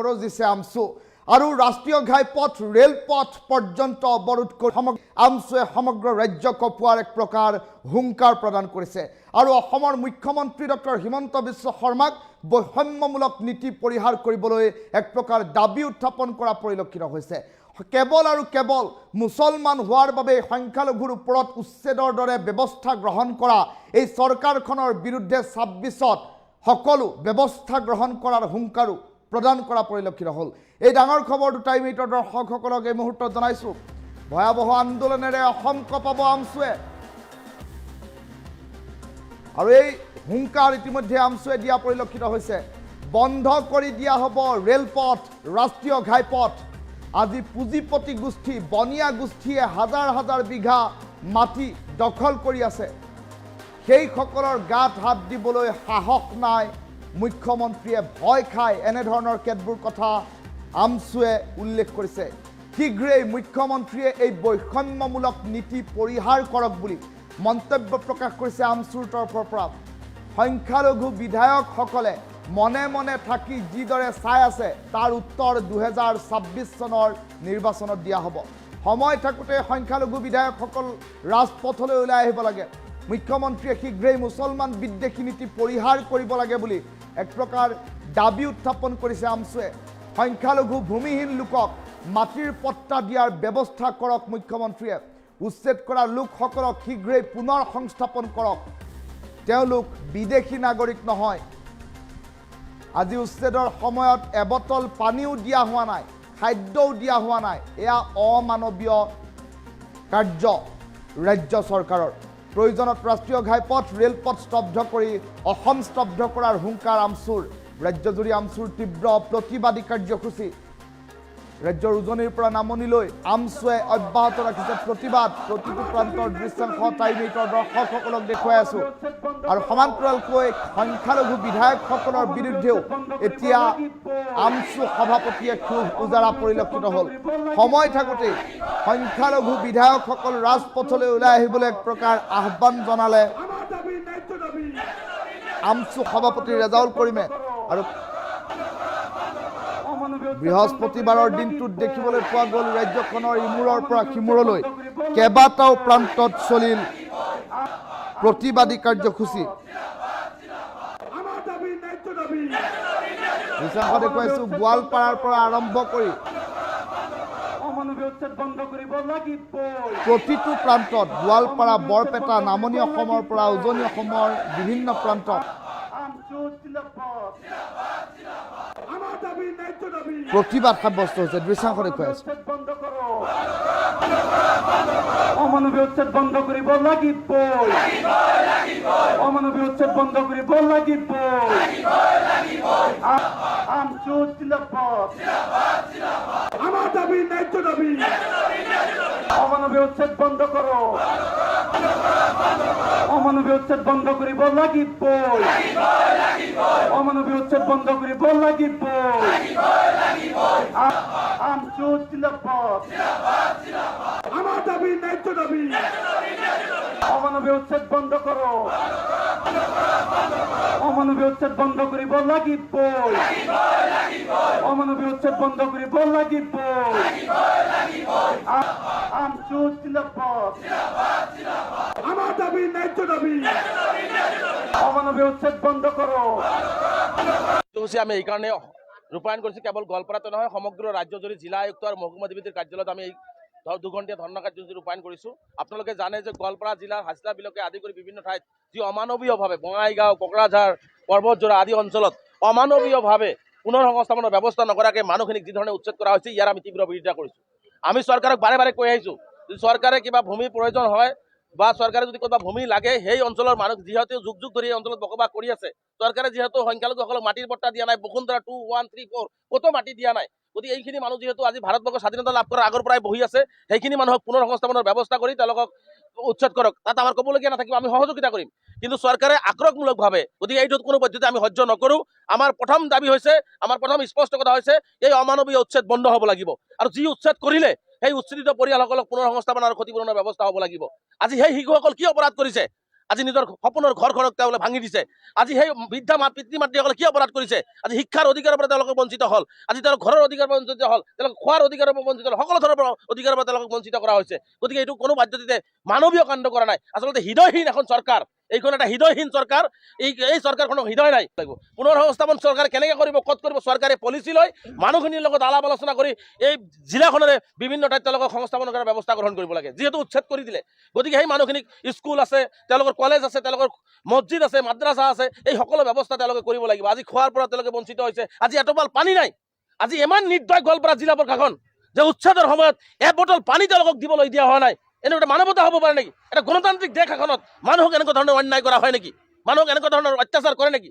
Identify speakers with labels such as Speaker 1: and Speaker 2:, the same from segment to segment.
Speaker 1: দিছে আমছু আৰু ৰাষ্ট্ৰীয় ঘাইপথ ৰেলপথ পৰ্যন্ত অৱৰোধ কৰি আমছুৱে সমগ্ৰ ৰাজ্য কঁপোৱাৰ এক প্ৰকাৰ হুংকাৰ প্ৰদান কৰিছে আৰু অসমৰ মুখ্যমন্ত্ৰী ডক্টৰ হিমন্ত বিশ্ব শৰ্মাক বৈষম্যমূলক নীতি পৰিহাৰ কৰিবলৈ এক প্ৰকাৰ দাবী উত্থাপন কৰা পৰিলক্ষিত হৈছে। কেৱল আৰু কেৱল মুছলমান হোৱাৰ বাবে সংখ্যালঘুৰ ওপৰত উচ্ছেদৰ দৰে ব্যৱস্থা গ্ৰহণ কৰা এই চৰকাৰখনৰ বিৰুদ্ধে ২৬ত সকলো ব্যৱস্থা গ্ৰহণ কৰাৰ হুংকাৰো প্ৰদান কৰা পৰিলক্ষিত হ'ল। এই ডাঙৰ খবৰটো টাইম ৮ৰ দৰ্শকসকলক এই মুহূৰ্তত জনাইছোঁ। ভয়াৱহ আন্দোলনেৰে অসম কঁপাব আমছুৱে আৰু এই হুংকাৰ ইতিমধ্যে আমছুৱে দিয়া পৰিলক্ষিত হৈছে। বন্ধ কৰি দিয়া হ'ব ৰেলপথ, ৰাষ্ট্ৰীয় ঘাইপথ। আজি পুঁজিপতি গোষ্ঠী, বনিয়া গোষ্ঠীয়ে হাজাৰ হাজাৰ বিঘা মাটি দখল কৰি আছে। সেইসকলৰ গাত হাত দিবলৈ সাহস নাই। মুখ্যমন্ত্ৰীয়ে ভয় খায়, এনেধৰণৰ কেতবোৰ কথা আমছুৱে উল্লেখ কৰিছে। শীঘ্ৰেই মুখ্যমন্ত্ৰীয়ে এই বৈষম্যমূলক নীতি পৰিহাৰ কৰক বুলি মন্তব্য প্ৰকাশ কৰিছে আমছুৰ তৰফৰ পৰা। সংখ্যালঘু বিধায়কসকলে মনে মনে থাকি যিদৰে চাই আছে তাৰ উত্তৰ ২০২৬ চনৰ নিৰ্বাচনত দিয়া হ'ব। সময় থাকোঁতে সংখ্যালঘু বিধায়কসকল ৰাজপথলৈ ওলাই আহিব লাগে। মুখ্যমন্ত্ৰীয়ে শীঘ্ৰেই মুছলমান বিদ্বেষী নীতি পৰিহাৰ কৰিব লাগে বুলি এক প্ৰকাৰ দাবী উত্থাপন কৰিছে আমছুৱে। সংখ্যালঘু ভূমিহীন লোকক মাটিৰ পট্টা দিয়াৰ ব্যৱস্থা কৰক মুখ্যমন্ত্ৰীয়ে। উচ্ছেদ কৰা লোকসকলক শীঘ্ৰেই পুনৰ সংস্থাপন কৰক। তেওঁলোক বিদেশী নাগৰিক নহয়। আজি উচ্ছেদৰ সময়ত এবটল পানীও দিয়া হোৱা নাই, খাদ্যও দিয়া হোৱা নাই। এয়া অমানৱীয় কাৰ্য ৰাজ্য চৰকাৰৰ। প্ৰয়োজনত ৰাষ্ট্ৰীয় ঘাইপথ, ৰেলপথ স্তব্ধ কৰি অসম স্তব্ধ কৰাৰ হুংকাৰ আমছুৰ। ৰাজ্যজুৰি আমছুৰ তীব্ৰ প্ৰতিবাদী কাৰ্যসূচী। ৰাজ্যৰ উজনিৰ পৰা নামনিলৈ আমছুৱে অব্যাহত ৰাখিছে প্ৰতিবাদ। প্ৰতিটো প্ৰান্তৰ দৃশ্যাংশ টাইম ৮ৰ দৰ্শকসকলক দেখুৱাই আছোঁ। আৰু সমান্তৰালকৈ সংখ্যালঘু বিধায়কসকলৰ বিৰুদ্ধেও এতিয়া আমছু সভাপতিয়ে ক্ষোভ উজাৰা পৰিলক্ষিত হ'ল। সময় থাকোঁতেই সংখ্যালঘু বিধায়কসকল ৰাজপথলৈ ওলাই আহিবলৈ এক প্ৰকাৰ আহ্বান জনালে আমছু সভাপতি ৰেজাউল কৰিমে। আৰু বৃহস্পতিবাৰৰ দিনটোত দেখিবলৈ পোৱা গ'ল ৰাজ্যখনৰ ইমূৰৰ পৰা সিমূৰলৈ কেইবাটাও প্ৰান্তত চলিল প্ৰতিবাদী কাৰ্যসূচী। দৃশ্যাংশ দেখুৱাইছোঁ গোৱালপাৰাৰ পৰা আৰম্ভ কৰি প্ৰতিটো প্ৰান্তত, গোৱালপাৰা, বৰপেটা, নামনি অসমৰ পৰা উজনি অসমৰ বিভিন্ন প্ৰান্তত প্ৰতিবাদ সাব্যস্ত হৈছে। দৃশ্যাংশ দেখুৱাই আছোঁ।
Speaker 2: অমানৱীয় উচ্ছেদ বন্ধ কৰিব লাগিবই, অমানৱীয় উচ্ছেদ বন্ধ কৰিব লাগিবই। আমছু জিন্দাবাদ, আমাৰ দাবী ন্যায্য দাবী। অমানৱীয় উচ্ছেদ বন্ধ কৰক, অমানৱীয় উচ্ছেদ বন্ধ কৰিব লাগিবই, অমানৱীয় উচ্ছেদ বন্ধ কৰিব লাগিবই। আমছু জিন্দাবাদ, আমাৰ দাবী ন্যায্য দাবী। অমানৱীয় উচ্ছেদ বন্ধ কৰক, অমানৱীয় উচ্ছেদ বন্ধ কৰিব লাগিবই, অমানৱীয় উচ্ছেদ বন্ধ কৰিব লাগিবই। আমছু জিন্দাবাদ, আমাৰ দাবী ন্যায্য দাবী। অমানৱীয় উচ্ছেদ বন্ধ কৰক।
Speaker 3: আমি এইকাৰণে ৰূপায়ণ কৰিছোঁ। কেৱল গোৱালপাৰাতে নহয়, সমগ্ৰ ৰাজ্যজুৰি জিলা আয়ুক্ত আৰু মহকুমা অধিপতিৰ কাৰ্যালয়ত আমি দুঘণ্টীয়া ধৰ্ণা কাৰ্যসূচী ৰূপায়ণ কৰিছোঁ। আপোনালোকে জানে যে গোৱালপাৰা জিলাৰ হাজৰা বিলকে আদি কৰি বিভিন্ন ঠাইত যি অমানৱীয়ভাৱে বঙাইগাঁও, কোকৰাঝাৰ, পৰ্বতজোৰা আদি অঞ্চলত অমানৱীয়ভাৱে পুনৰ সংস্থাপনৰ ব্যৱস্থা নকৰাকৈ মানুহখিনিক যিধৰণে উচ্ছেদ কৰা হৈছে, ইয়াৰ আমি তীব্ৰ বিৰোধিতা কৰিছোঁ। আমি চৰকাৰক বাৰে বাৰে কৈ আহিছোঁ, যদি চৰকাৰে কিবা ভূমিৰ প্ৰয়োজন হয় বা চৰকাৰে যদি ক'ৰবাত ভূমি লাগে, সেই অঞ্চলৰ মানুহ যিহেতু যুগ যুগ ধৰি এই অঞ্চলত বসবাস কৰি আছে, চৰকাৰে যিহেতু সংখ্যালঘুসকলক মাটিৰ পট্টা দিয়া নাই, বসুন্ধৰা 2, 1, 3, 4 ক'তো মাটি দিয়া নাই। গতিকে এইখিনি মানুহ যিহেতু আজি ভাৰতবৰ্ষৰ স্বাধীনতা লাভ কৰাৰ আগৰ পৰাই বহি আছে, সেইখিনি মানুহক পুনৰ সংস্থাপনৰ ব্যৱস্থা কৰি তেওঁলোকক উচ্ছেদ কৰক। তাত আমাৰ ক'বলগীয়া নাথাকিব, আমি সহযোগিতা কৰিম। কিন্তু চৰকাৰে আক্ৰমণমূলকভাৱে, গতিকে এইটোত কোনো পদ্ধতি আমি সহ্য নকৰোঁ। আমাৰ প্ৰথম দাবী হৈছে, আমাৰ প্ৰথম স্পষ্ট কথা হৈছে, এই অমানৱীয় উচ্ছেদ বন্ধ হ'ব লাগিব। আৰু যি উচ্ছেদ কৰিলে সেই উচ্ছেদিত পৰিয়ালসকলক পুনৰ সংস্থাপন আৰু ক্ষতিপূৰণৰ ব্যৱস্থা হ'ব লাগিব। আজি সেই শিশুসকল কি অপৰাধ কৰিছে? আজি নিজৰ সপোনৰ ঘৰখনক তেওঁলোকে ভাঙি দিছে। আজি সেই বৃদ্ধা পিতৃ মাতৃসকলে কি অপৰাধ কৰিছে? আজি শিক্ষাৰ অধিকাৰৰ পৰা তেওঁলোকে বঞ্চিত হ'ল। আজি তেওঁলোকৰ ঘৰৰ অধিকাৰৰ পৰা বঞ্চিত হ'ল, তেওঁলোকে খোৱাৰ অধিকাৰৰ পৰা বঞ্চিত হ'ল, সকলো ধৰণৰ অধিকাৰৰ পৰা তেওঁলোকক বঞ্চিত কৰা হৈছে। গতিকে এইটো কোনো পদ্ধতিতে মানৱীয় কাণ্ড কৰা নাই। আচলতে হৃদয়হীন এখন চৰকাৰ, এইখন এটা হৃদয়হীন চৰকাৰ। এই চৰকাৰখনৰ হৃদয় নাই। পুনৰ সংস্থাপন চৰকাৰে কেনেকৈ কৰিব, ক'ত কৰিব? চৰকাৰে পলিচি লৈ মানুহখিনিৰ লগত আলাপ আলোচনা কৰি এই জিলাখনৰে বিভিন্ন ঠাইত তেওঁলোকক সংস্থাপন কৰাৰ ব্যৱস্থা গ্ৰহণ কৰিব লাগে। যিহেতু উচ্ছেদ কৰি দিলে, গতিকে সেই মানুহখিনিক স্কুল আছে, তেওঁলোকৰ কলেজ আছে, তেওঁলোকৰ মছজিদ আছে, মাদ্ৰাছা আছে, এই সকলো ব্যৱস্থা তেওঁলোকে কৰিব লাগিব। আজি খোৱাৰ পৰা তেওঁলোকে বঞ্চিত হৈছে। আজি এটোপাল পানী নাই। আজি ইমান নিৰ্দয় গোৱালপাৰা জিলা প্ৰশাসন যে উচ্ছেদৰ সময়ত এবটল পানী তেওঁলোকক দিবলৈ দিয়া হোৱা নাই। এনেকুৱা মানৱতা হ'ব পাৰে নেকি? এটা গণতান্ত্ৰিক দেশ এখনত মানুহক এনেকুৱা ধৰণৰ অন্যায় কৰা হয় নেকি? মানুহক এনেকুৱা ধৰণৰ অত্যাচাৰ কৰে নেকি?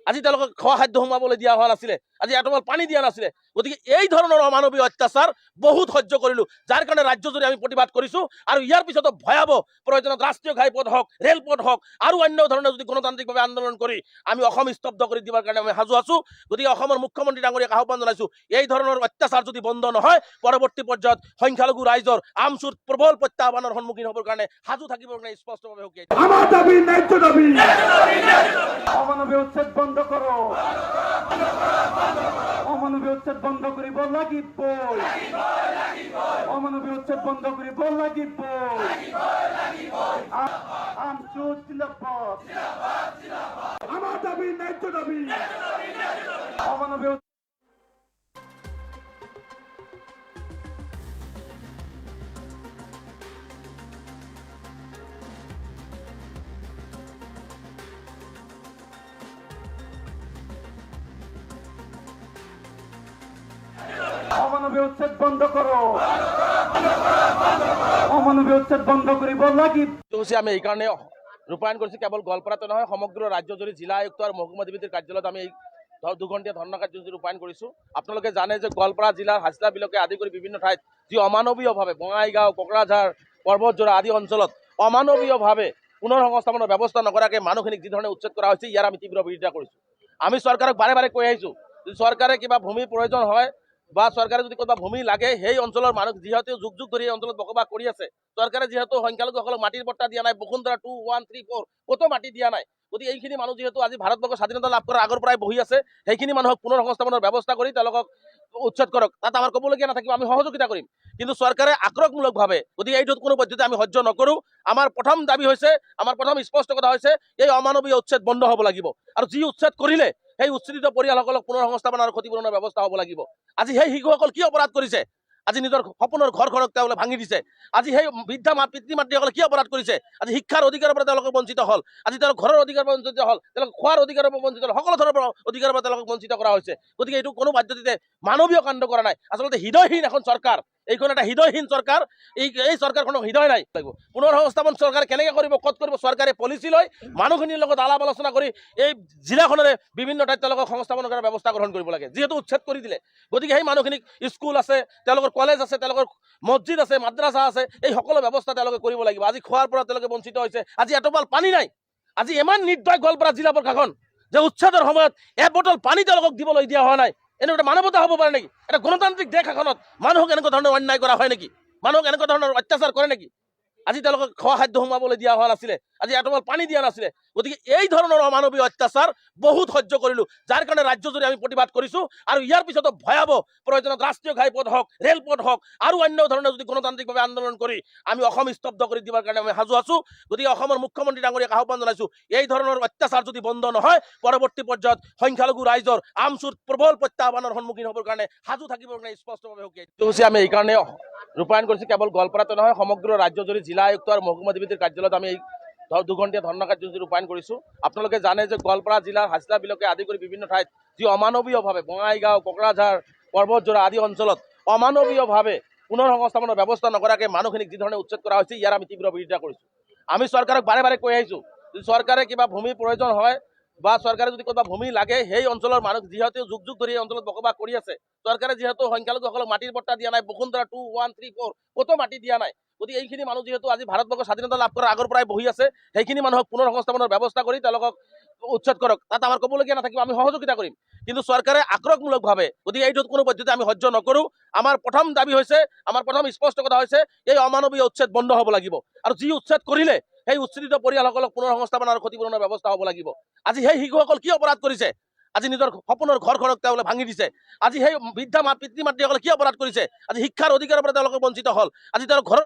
Speaker 3: আজি তেওঁলোকক খোৱা খাদ্য সোমাবলৈ দিয়া হোৱা নাছিলে, আজি এটোপাল পানী দিয়া নাছিলে। গতিকে এই ধৰণৰ অমানৱীয় অত্যাচাৰ বহুত সহ্য কৰিলোঁ, যাৰ কাৰণে ৰাজ্যজুৰি আমি প্ৰতিবাদ কৰিছোঁ। আৰু ইয়াৰ পিছতো ভয়াৱহ প্ৰয়োজনত ৰাষ্ট্ৰীয় ঘাইপথ হওক, ৰেলপথ হওক, আৰু অন্য ধৰণৰ যদি গণতান্ত্ৰিকভাৱে আন্দোলন কৰি আমি অসম স্তব্ধ কৰি দিবৰ কাৰণে আমি সাজু আছোঁ। গতিকে অসমৰ মুখ্যমন্ত্ৰী ডাঙৰীয়াক আহ্বান জনাইছোঁ, এই ধৰণৰ অত্যাচাৰ যদি বন্ধ নহয়, পৰৱৰ্তী পৰ্যায়ত সংখ্যালঘু ৰাইজৰ আমচুৰ প্ৰবল প্ৰত্যাহ্বানৰ সন্মুখীন হ'বৰ কাৰণে সাজু থাকিবৰ কাৰণে স্পষ্টভাৱে সকীয়াই দিছোঁ।
Speaker 2: আমার দাবি ন্যায্য দাবি, অমানবীয় উচ্ছেদ বন্ধ করো, অমানবীয় উচ্ছেদ বন্ধ করিব লাগিবই, অমানবীয় উচ্ছেদ বন্ধ করিব লাগিবই। আমচুর জিন্দাবাদ, আমার দাবি ন্যায্য দাবি, অমানবীয় অমানবীয় উচ্ছেদ বন্ধ করো, অমানবীয় উচ্ছেদ বন্ধ করিব লাগিব।
Speaker 3: কাৰ্যসূচী আমি এইকাৰণে ৰূপায়ণ কৰিছোঁ, কেৱল গোৱালপাৰাতে নহয়, সমগ্ৰ ৰাজ্যজুৰি জিলা আয়ুক্ত আৰু মহকুমা অধিপতিৰ কাৰ্যালয়ত আমি দুঘণ্টীয়া ধৰ্ণা কাৰ্যসূচী ৰূপায়ণ কৰিছোঁ। আপোনালোকে জানে যে গোৱালপাৰা জিলাৰ হাজলা বিলকে আদি কৰি বিভিন্ন ঠাইত যি অমানৱীয়ভাৱে বঙাইগাঁও, কোকৰাঝাৰ, পৰ্বতজোৰা আদি অঞ্চলত অমানৱীয়ভাৱে পুনৰ সংস্থাপনৰ ব্যৱস্থা নকৰাকৈ মানুহখিনিক যি ধৰণে উচ্ছেদ কৰা হৈছে, ইয়াৰ আমি তীব্ৰ বিৰোধিতা কৰিছোঁ। আমি চৰকাৰক বাৰে বাৰে কৈ আহিছোঁ, যদি চৰকাৰে কিবা ভূমিৰ প্ৰয়োজন হয় বা চৰকাৰে যদি ক'ৰবাত ভূমি লাগে, সেই অঞ্চলৰ মানুহ যিহেতু যুগ যুগ ধৰি এই অঞ্চলত বসবাস কৰি আছে, চৰকাৰে যিহেতু সংখ্যালঘুসকলক মাটিৰ পট্টা দিয়া নাই, বসুন্ধৰা 2, 1, 3, 4 ক'তো মাটি দিয়া নাই। গতিকে এইখিনি মানুহ যিহেতু আজি ভাৰতবৰ্ষৰ স্বাধীনতা লাভ কৰাৰ আগৰ পৰাই বহি আছে, সেইখিনি মানুহক পুনৰ সংস্থাপনৰ ব্যৱস্থা কৰি তেওঁলোকক উচ্ছেদ কৰক, তাত আমাৰ ক'বলগীয়া নাথাকিব, আমি সহযোগিতা কৰিম। কিন্তু চৰকাৰে আক্ৰমণমূলকভাৱে, গতিকে এইটোত কোনো পদ্ধতি আমি সহ্য নকৰোঁ। আমাৰ প্ৰথম দাবী হৈছে, আমাৰ প্ৰথম স্পষ্ট কথা হৈছে, এই অমানৱীয় উচ্ছেদ বন্ধ হ'ব লাগিব। আৰু যি উচ্ছেদ কৰিলে সেই উচ্ছেদিত পৰিয়ালসকলক পুনৰ সংস্থাপন আৰু ক্ষতিপূৰণৰ ব্যৱস্থা হ'ব লাগিব। আজি সেই শিশুসকল কি অপৰাধ কৰিছে? আজি নিজৰ সপোনৰ ঘৰখনক তেওঁলোকে ভাঙি দিছে। আজি সেই বৃদ্ধা পিতৃ মাতৃসকলে কি অপৰাধ কৰিছে? আজি শিক্ষাৰ অধিকাৰৰ পৰা তেওঁলোকে বঞ্চিত হ'ল, আজি তেওঁলোকৰ ঘৰৰ অধিকাৰৰ পৰা বঞ্চিত হ'ল, তেওঁলোকে খোৱাৰ অধিকাৰৰ পৰা বঞ্চিত হ'ল, সকলো ধৰণৰ অধিকাৰৰ পৰা তেওঁলোকক বঞ্চিত কৰা হৈছে। গতিকে এইটো কোনো পদ্ধতিতে মানৱীয় কাণ্ড কৰা নাই। আচলতে হৃদয়হীন এখন চৰকাৰ, এইখন এটা হৃদয়হীন চৰকাৰ। এই চৰকাৰখনৰ হৃদয় নাই। পুনৰ সংস্থাপন চৰকাৰে কেনেকৈ কৰিব, ক'ত কৰিব? চৰকাৰে পলিচি লৈ মানুহখিনিৰ লগত আলাপ আলোচনা কৰি এই জিলাখনৰে বিভিন্ন ঠাইত তেওঁলোকক সংস্থাপন কৰাৰ ব্যৱস্থা গ্ৰহণ কৰিব লাগে। যিহেতু উচ্ছেদ কৰি দিলে, গতিকে সেই মানুহখিনিক স্কুল আছে, তেওঁলোকৰ কলেজ আছে, তেওঁলোকৰ মছজিদ আছে, মাদ্ৰাছা আছে, এই সকলো ব্যৱস্থা তেওঁলোকে কৰিব লাগিব। আজি খোৱাৰ পৰা তেওঁলোকে বঞ্চিত হৈছে। আজি এটোপাল পানী নাই। আজি ইমান নিৰ্দয় গোৱালপাৰা জিলা প্ৰশাসন যে উচ্ছেদৰ সময়ত এবটল পানী তেওঁলোকক দিবলৈ দিয়া হোৱা নাই। এনেকুৱা মানৱতা হ'ব পাৰে নেকি? এটা গণতান্ত্ৰিক দেশ এখনত মানুহক এনেকুৱা ধৰণৰ অন্যায় কৰা হয় নেকি? মানুহক এনেকুৱা ধৰণৰ অত্যাচাৰ কৰে নেকি? আজি তেওঁলোকক খোৱা খাদ্য সোমাবলৈ দিয়া হোৱা নাছিলে, আজি এটোপাল পানী দিয়া নাছিলে। গতিকে এই ধৰণৰ অমানৱীয় অত্যাচাৰ বহুত সহ্য কৰিলোঁ, যাৰ কাৰণে ৰাজ্যজুৰি আমি প্ৰতিবাদ কৰিছোঁ। আৰু ইয়াৰ পিছতো ভয়াৱহ প্ৰয়োজনত ৰাষ্ট্ৰীয় ঘাইপথ হওক, ৰেলপথ হওক, আৰু অন্য ধৰণৰ যদি গণতান্ত্ৰিকভাৱে আন্দোলন কৰি আমি অসম স্তব্ধ কৰি দিবৰ কাৰণে আমি সাজু আছোঁ। গতিকে অসমৰ মুখ্যমন্ত্ৰী ডাঙৰীয়াক আহ্বান জনাইছোঁ, এই ধৰণৰ অত্যাচাৰ যদি বন্ধ নহয়, পৰৱৰ্তী পৰ্যায়ত সংখ্যালঘু ৰাইজৰ আমচুৰ প্ৰবল প্ৰত্যাহ্বানৰ সন্মুখীন হ'বৰ কাৰণে সাজু থাকিবৰ কাৰণে স্পষ্টভাৱে সকীয়াই দিছোঁ। কাৰ্যসূচী আমি এইকাৰণে ৰূপায়ণ কৰিছোঁ, কেৱল গোৱালপাৰাতে নহয়, সমগ্ৰ ৰাজ্যজুৰি জিলা আয়ুক্ত আৰু মহকুমা অধিপতিৰ কাৰ্যালয়ত আমি দুঘণ্টীয়া ধৰ্ণা কাৰ্যসূচী ৰূপায়ণ কৰিছোঁ। আপোনালোকে জানে যে গোৱালপাৰা জিলাৰ হাজলা বিলকে আদি কৰি বিভিন্ন ঠাইত যি অমানৱীয়ভাৱে বঙাইগাঁও, কোকৰাঝাৰ, পৰ্বতজোৰা আদি অঞ্চলত অমানৱীয়ভাৱে পুনৰ সংস্থাপনৰ ব্যৱস্থা নকৰাকৈ মানুহখিনিক যি ধৰণে উচ্ছেদ কৰা হৈছে, ইয়াৰ আমি তীব্ৰ বিৰোধিতা কৰিছোঁ। আমি চৰকাৰক বাৰে বাৰে কৈ আহিছোঁ, যদি চৰকাৰে কিবা ভূমিৰ প্ৰয়োজন হয় বা চৰকাৰে যদি ক'ৰবাত ভূমি লাগে, সেই অঞ্চলৰ মানুহ যিহেতু যুগ যুগ ধৰি এই অঞ্চলত বসবাস কৰি আছে, চৰকাৰে যিহেতু সংখ্যালঘুসকলক মাটিৰ পট্টা দিয়া নাই, বসুন্ধৰা 2, 1, 3, 4 ক'তো মাটি দিয়া নাই। গতিকে এইখিনি মানুহ যিহেতু আজি ভাৰতবৰ্ষৰ স্বাধীনতা লাভ কৰাৰ আগৰ পৰাই বহি আছে, সেইখিনি মানুহক পুনৰ সংস্থাপনৰ ব্যৱস্থা কৰি তেওঁলোকক উচ্ছেদ কৰক, তাত আমাৰ ক'বলগীয়া নাথাকিব, আমি সহযোগিতা কৰিম। কিন্তু চৰকাৰে আক্ৰমণমূলকভাৱে, গতিকে এইটোত কোনো পদ্ধতি আমি সহ্য নকৰোঁ। আমাৰ প্ৰথম দাবী হৈছে, আমাৰ প্ৰথম স্পষ্ট কথা হৈছে, এই অমানৱীয় উচ্ছেদ বন্ধ হ'ব লাগিব। আৰু যি উচ্ছেদ কৰিলে সেই উচ্ছেদিত পৰিয়ালসকলক পুনৰ সংস্থাপন আৰু ক্ষতিপূৰণৰ ব্যৱস্থা হ'ব লাগিব। আজি সেই শিশুসকল কি অপৰাধ কৰিছে? আজি নিজৰ সপোনৰ ঘৰখনক তেওঁলোকে ভাঙি দিছে। আজি সেই বৃদ্ধা পিতৃ মাতৃসকলে কি অপৰাধ কৰিছে? আজি শিক্ষাৰ অধিকাৰৰ পৰা তেওঁলোকে বঞ্চিত হ'ল। আজি তেওঁৰ ঘৰৰ